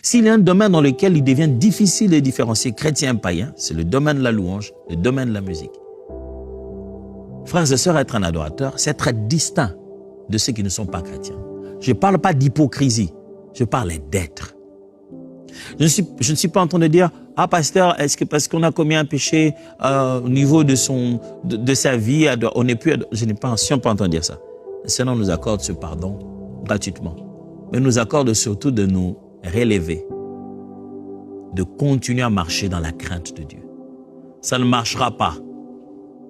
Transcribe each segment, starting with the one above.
S'il y a un domaine dans lequel il devient difficile de différencier chrétien et païen, c'est le domaine de la louange, le domaine de la musique. Frères et sœurs, être un adorateur, c'est être distinct de ceux qui ne sont pas chrétiens. Je ne parle pas d'hypocrisie, je parle d'être. Je ne suis pas en train de dire, ah pasteur, est-ce que parce qu'on a commis un péché au niveau de sa vie, on n'est plus... Je n'ai pas en train de dire ça. Le Seigneur nous accorde ce pardon gratuitement. Mais nous accorde surtout de nous relever, de continuer à marcher dans la crainte de Dieu. Ça ne marchera pas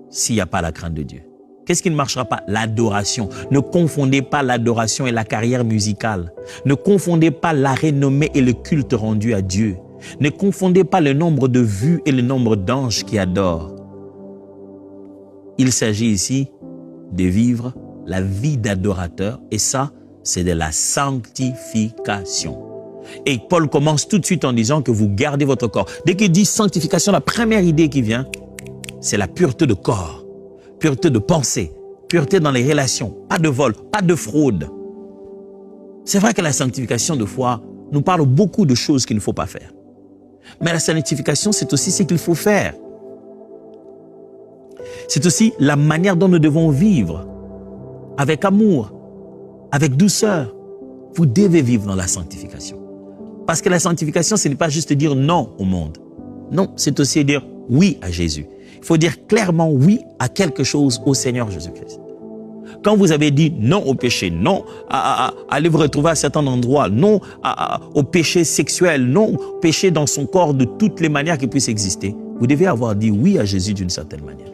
s'il n'y a pas la crainte de Dieu. Qu'est-ce qui ne marchera pas? L'adoration. Ne confondez pas l'adoration et la carrière musicale. Ne confondez pas la renommée et le culte rendu à Dieu. Ne confondez pas le nombre de vues et le nombre d'anges qui adorent. Il s'agit ici de vivre la vie d'adorateur et ça, c'est de la sanctification. Et Paul commence tout de suite en disant que vous gardez votre corps. Dès qu'il dit sanctification, la première idée qui vient, c'est la pureté de corps, pureté de pensée, pureté dans les relations, pas de vol, pas de fraude. C'est vrai que la sanctification de foi nous parle beaucoup de choses qu'il ne faut pas faire. Mais la sanctification, c'est aussi ce qu'il faut faire. C'est aussi la manière dont nous devons vivre, avec amour, avec douceur. Vous devez vivre dans la sanctification. Parce que la sanctification, ce n'est pas juste dire non au monde. Non, c'est aussi dire oui à Jésus. Il faut dire clairement oui à quelque chose au Seigneur Jésus-Christ. Quand vous avez dit non au péché, non à aller vous retrouver à certains endroits, non au péché sexuel, non au péché dans son corps de toutes les manières qui puissent exister, vous devez avoir dit oui à Jésus d'une certaine manière.